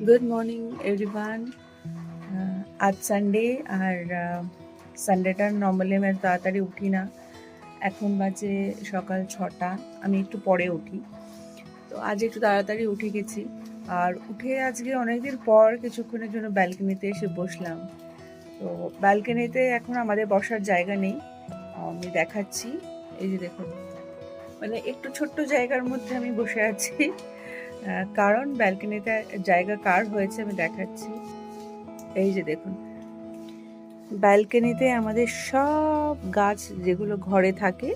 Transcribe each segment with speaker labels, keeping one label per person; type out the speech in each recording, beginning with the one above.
Speaker 1: Good morning everyone. আজ Sunday আর সানডেটা normally আমি তাড়াতাড়ি উঠি না। এখন বাজে সকাল 6টা, আমি একটু পরে উঠি। তো আজ একটু তাড়াতাড়ি উঠে গেছি আর উঠে আজকে অনেকদিন পর কিছুক্ষণের জন্য ব্যালকনিতে এসে বসলাম। তো ব্যালকনিতে এখন আমাদের বসার জায়গা নেই, আমি দেখাচ্ছি। এই যে দেখুন, মানে একটু ছোট্ট জায়গার মধ্যে আমি বসে আছি, কারণ ব্যালকনিতে জায়গা কার হয়েছে আমি দেখাচ্ছি। এই যে দেখুন, ব্যালকনিতে আমাদের সব গাছ যেগুলো ঘরে থাকে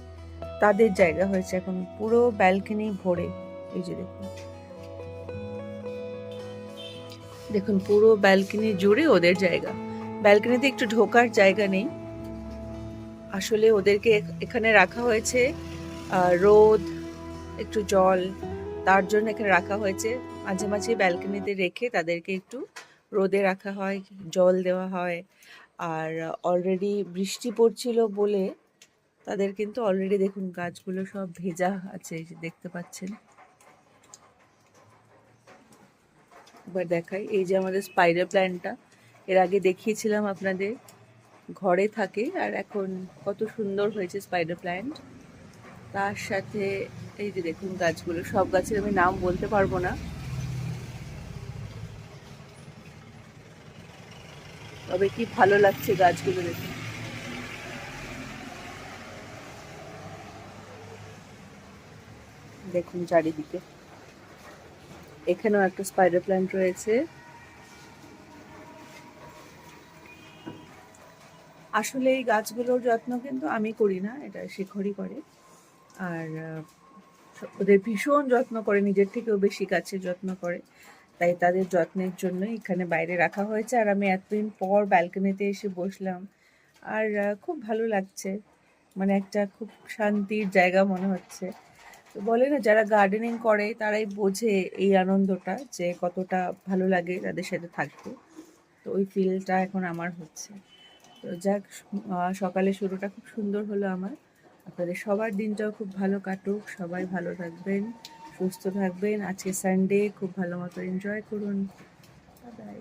Speaker 1: তাদের জায়গা হয়েছে, এখন পুরো ব্যালকনি ভরে। এই যে দেখুন, দেখুন পুরো ব্যালকনি জুড়ে ওদের জায়গা। ব্যালকনিতে একটু ঢোকার জায়গা নেই, আসলে ওদেরকে এখানে রাখা হয়েছে রোদ, একটু জল, তার জন্য এখানে রাখা হয়েছে। মাঝে মাঝে ব্যালকনিতে রেখে তাদেরকে একটু রোদে রাখা হয়, জল দেওয়া হয়। আর অলরেডি বৃষ্টি পড়ছিল বলে তাদের কিন্তু অলরেডি দেখুন গাছগুলো সব ভেজা আছে, এই যে দেখতে পাচ্ছেন। এবার দেখাই, এই যে আমাদের স্পাইডার প্ল্যান্টটা এর আগে দেখিয়েছিলাম আপনাদের, ঘরে থাকে আর এখন কত সুন্দর হয়েছে স্পাইডার প্ল্যান্ট। তার সাথে এই যে দেখুন গাছগুলো, সব গাছের আমি নাম বলতে পারবো না, তবে কি ভালো লাগছে গাছগুলো দেখুন। দেখুন চারিদিকে, এখানেও একটা স্পাইডার প্ল্যান্ট রয়েছে। আসলে এই গাছগুলোর যত্ন কিন্তু আমি করি না, এটা শিখরই করে। আর ওদের ভীষণ যত্ন করে, নিজের থেকেও বেশি গাছের যত্ন করে, তাই তাদের যত্নের জন্য এখানে বাইরে রাখা হয়েছে। আর আমি এতদিন পর ব্যালকনিতে এসে বসলাম আর খুব ভালো লাগছে, মানে একটা খুব শান্তির জায়গা মনে হচ্ছে। তো বলে না, যারা গার্ডেনিং করে তারাই বোঝে এই আনন্দটা, যে কতটা ভালো লাগে তাদের সাথে থাকতে। তো ওই ফিলটা এখন আমার হচ্ছে। তো যাক, সকালে শুরুটা খুব সুন্দর হলো আমার। আপনাদের সবার দিনটাও খুব ভালো কাটুক, সবাই ভালো থাকবেন, সুস্থ থাকবেন। আজকে সানডে, খুব ভালো মতো এনজয় করুন। Bye bye.